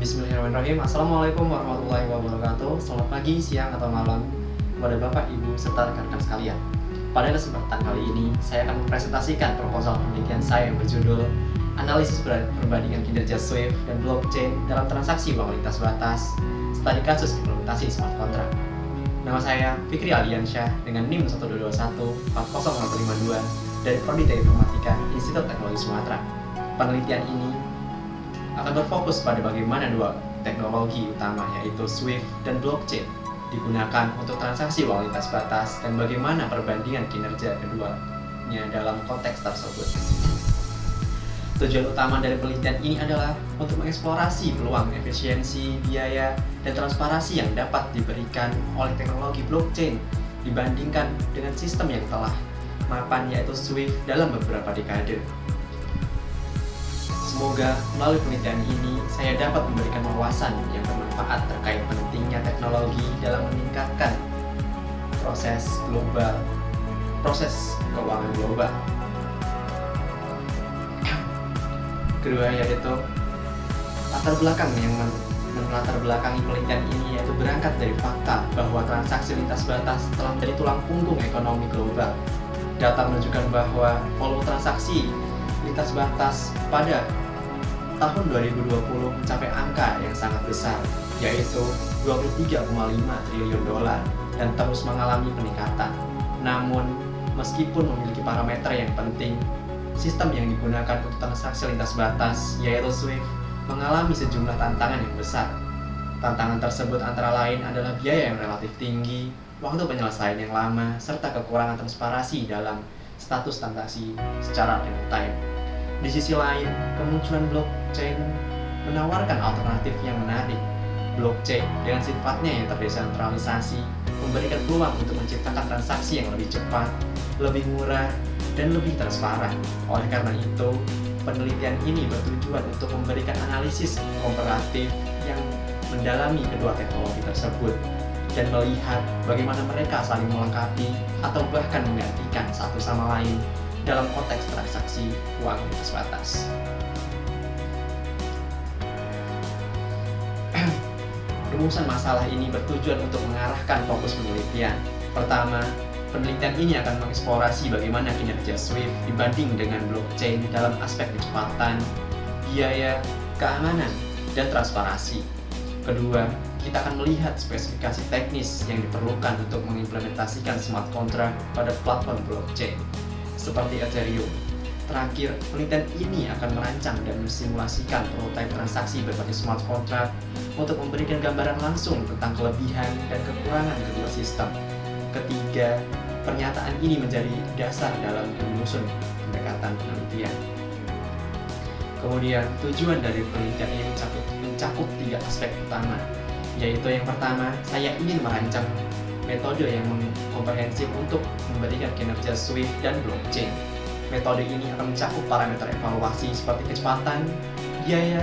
Bismillahirrahmanirrahim. Assalamualaikum warahmatullahi wabarakatuh. Selamat pagi, siang, atau malam kepada Bapak, Ibu, serta rekan-rekan sekalian. Pada kesempatan kali ini, saya akan mempresentasikan proposal penelitian saya yang berjudul Analisis Perbandingan Kinerja Swift dan Blockchain dalam Transaksi Uang Lintas Batas Studi Kasus Implementasi Smart Contract. Nama saya Fikri Aliansyah dengan NIM 122140152 dari Prodi Teknik Informatika Institut Teknologi Sumatera. Penelitian ini akan berfokus pada bagaimana dua teknologi utama yaitu Swift dan Blockchain digunakan untuk transaksi uang lintas batas dan bagaimana perbandingan kinerja keduanya dalam konteks tersebut. Tujuan utama dari penelitian ini adalah untuk mengeksplorasi peluang efisiensi, biaya, dan transparansi yang dapat diberikan oleh teknologi blockchain dibandingkan dengan sistem yang telah mapan yaitu Swift dalam beberapa dekade. Semoga melalui penelitian ini saya dapat memberikan wawasan yang bermanfaat terkait pentingnya teknologi dalam meningkatkan proses keuangan global. Kedua yaitu latar belakang yang melatar belakangi penelitian ini yaitu berangkat dari fakta bahwa transaksi lintas batas telah menjadi tulang punggung ekonomi global. Data menunjukkan bahwa volume transaksi lintas batas pada tahun 2020 mencapai angka yang sangat besar, yaitu 23,5 triliun dolar dan terus mengalami peningkatan. Namun, meskipun memiliki parameter yang penting, sistem yang digunakan untuk transaksi lintas batas, yaitu Swift, mengalami sejumlah tantangan yang besar. Tantangan tersebut antara lain adalah biaya yang relatif tinggi, waktu penyelesaian yang lama, serta kekurangan transparansi dalam status transaksi secara real time. Di sisi lain, kemunculan blockchain menawarkan alternatif yang menarik. Blockchain dengan sifatnya yang terdesentralisasi memberikan peluang untuk menciptakan transaksi yang lebih cepat, lebih murah, dan lebih transparan. Oleh karena itu, penelitian ini bertujuan untuk memberikan analisis komparatif yang mendalami kedua teknologi tersebut dan melihat bagaimana mereka saling melengkapi atau bahkan menggantikan satu sama lain dalam konteks transaksi uang lintas batas. Rumusan masalah ini bertujuan untuk mengarahkan fokus penelitian. Pertama, penelitian ini akan mengeksplorasi bagaimana kinerja Swift dibanding dengan blockchain dalam aspek kecepatan, biaya, keamanan, dan transparansi. Kedua, kita akan melihat spesifikasi teknis yang diperlukan untuk mengimplementasikan smart contract pada platform blockchain seperti Ethereum. Terakhir, penelitian ini akan merancang dan mensimulasikan prototipe transaksi berbagai smart contract untuk memberikan gambaran langsung tentang kelebihan dan kekurangan kedua sistem. Ketiga, pernyataan ini menjadi dasar dalam menyusun pendekatan penelitian. Kemudian, tujuan dari penelitian ini mencakup tiga aspek utama, yaitu yang pertama, saya ingin merancang metode yang komprehensif untuk memberikan kinerja Swift dan blockchain. Metode ini akan mencakup parameter evaluasi seperti kecepatan, biaya,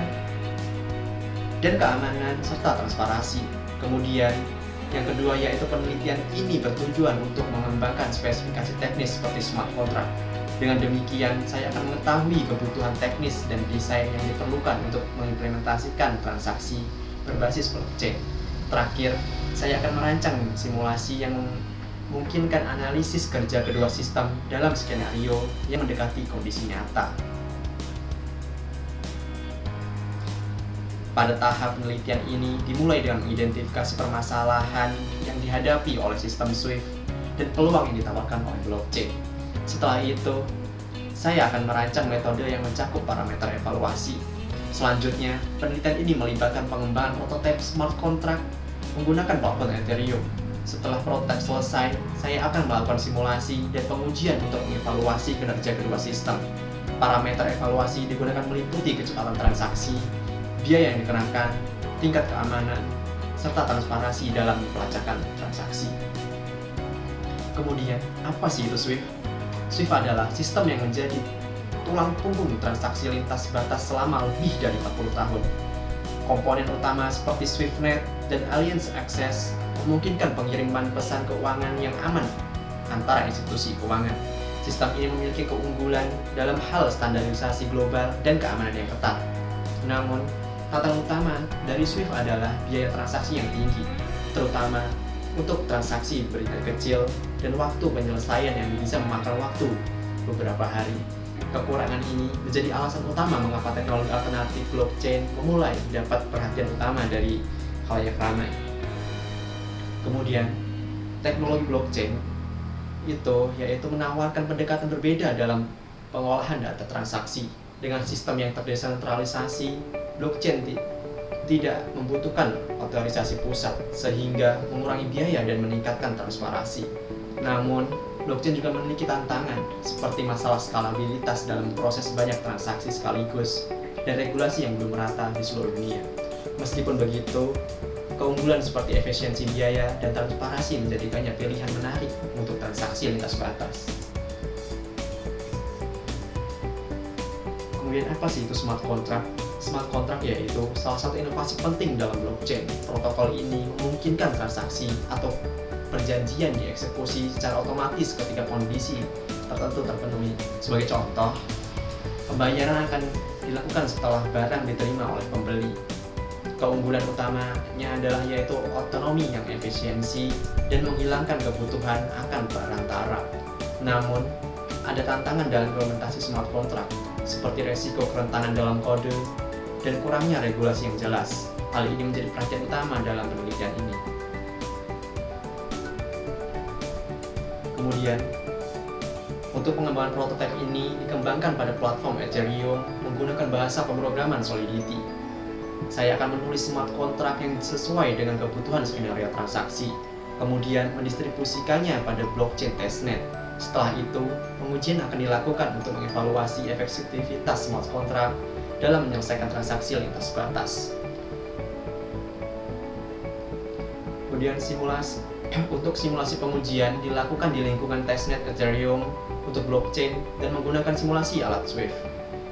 dan keamanan, serta transparansi. Kemudian, yang kedua yaitu penelitian ini bertujuan untuk mengembangkan spesifikasi teknis seperti smart contract. Dengan demikian, saya akan mengetahui kebutuhan teknis dan desain yang diperlukan untuk mengimplementasikan transaksi berbasis blockchain. Terakhir, saya akan merancang simulasi yang memungkinkan analisis kerja kedua sistem dalam skenario yang mendekati kondisi nyata. Pada tahap penelitian ini dimulai dengan identifikasi permasalahan yang dihadapi oleh sistem Swift dan peluang yang ditawarkan oleh blockchain. Setelah itu, saya akan merancang metode yang mencakup parameter evaluasi. Selanjutnya, penelitian ini melibatkan pengembangan prototipe smart contract menggunakan platform Ethereum. Setelah prototipe selesai, saya akan melakukan simulasi dan pengujian untuk mengevaluasi kinerja kedua sistem. Parameter evaluasi digunakan meliputi kecepatan transaksi, biaya yang dikenakan, tingkat keamanan, serta transparansi dalam pelacakan transaksi. Kemudian, apa sih itu Swift? Swift adalah sistem yang menjadi tulang punggung transaksi lintas batas selama lebih dari 40 tahun. Komponen utama seperti SwiftNet dan Alliance Access memungkinkan pengiriman pesan keuangan yang aman antara institusi keuangan. Sistem ini memiliki keunggulan dalam hal standarisasi global dan keamanan yang ketat. Namun, Tantangan utama dari Swift adalah biaya transaksi yang tinggi, terutama untuk transaksi beringat kecil dan waktu penyelesaian yang bisa memakan waktu beberapa hari. Kekurangan ini menjadi alasan utama mengapa teknologi alternatif blockchain memulai mendapat perhatian utama dari khalayak ramai. Kemudian, teknologi blockchain yaitu menawarkan pendekatan berbeda dalam pengolahan data transaksi. Dengan sistem yang terdesentralisasi, blockchain tidak membutuhkan otorisasi pusat sehingga mengurangi biaya dan meningkatkan transparansi. Namun, blockchain juga memiliki tantangan seperti masalah skalabilitas dalam proses banyak transaksi sekaligus dan regulasi yang belum merata di seluruh dunia. Meskipun begitu, keunggulan seperti efisiensi biaya dan transparansi menjadikannya pilihan menarik untuk transaksi lintas batas. Kemudian apa sih itu smart contract? Smart contract yaitu salah satu inovasi penting dalam blockchain. Protokol ini memungkinkan transaksi atau perjanjian dieksekusi secara otomatis ketika kondisi tertentu terpenuhi. Sebagai contoh, pembayaran akan dilakukan setelah barang diterima oleh pembeli. Keunggulan utamanya adalah yaitu otonomi yang efisiensi dan menghilangkan kebutuhan akan perantara. Namun, ada tantangan dalam implementasi smart contract, seperti resiko kerentanan dalam kode dan kurangnya regulasi yang jelas. Hal ini menjadi perhatian utama dalam penelitian ini. Kemudian, untuk pengembangan prototipe ini dikembangkan pada platform Ethereum menggunakan bahasa pemrograman Solidity. Saya akan menulis smart contract yang sesuai dengan kebutuhan skenario transaksi, kemudian mendistribusikannya pada blockchain testnet. Setelah itu, pengujian akan dilakukan untuk mengevaluasi efektivitas smart contract dalam menyelesaikan transaksi lintas batas. Kemudian untuk simulasi pengujian dilakukan di lingkungan testnet Ethereum untuk blockchain dan menggunakan simulasi alat Swift.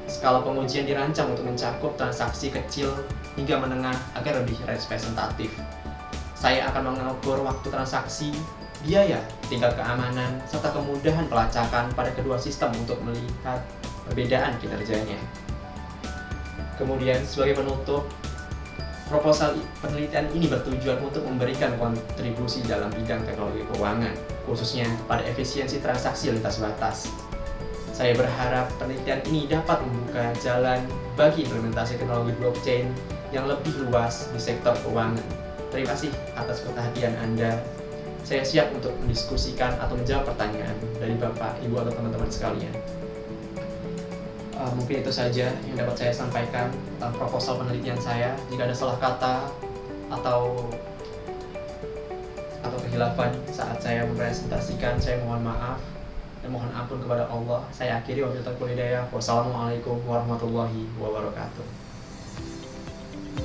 Skala pengujian dirancang untuk mencakup transaksi kecil hingga menengah agar lebih representatif. Saya akan mengukur waktu transaksi, biaya, tingkat keamanan, serta kemudahan pelacakan pada kedua sistem untuk melihat perbedaan kinerjanya. Kemudian, sebagai penutup, proposal penelitian ini bertujuan untuk memberikan kontribusi dalam bidang teknologi keuangan, khususnya pada efisiensi transaksi lintas batas. Saya berharap penelitian ini dapat membuka jalan bagi implementasi teknologi blockchain yang lebih luas di sektor keuangan. Terima kasih atas perhatian Anda. Saya siap untuk mendiskusikan atau menjawab pertanyaan dari Bapak, Ibu, atau teman-teman sekalian. Mungkin itu saja yang dapat saya sampaikan tentang proposal penelitian saya. Jika ada salah kata atau kehilafan saat saya mempresentasikan, saya mohon maaf dan mohon ampun kepada Allah. Saya akhiri wabillahi taufiq wal hidayah. Wassalamualaikum warahmatullahi wabarakatuh.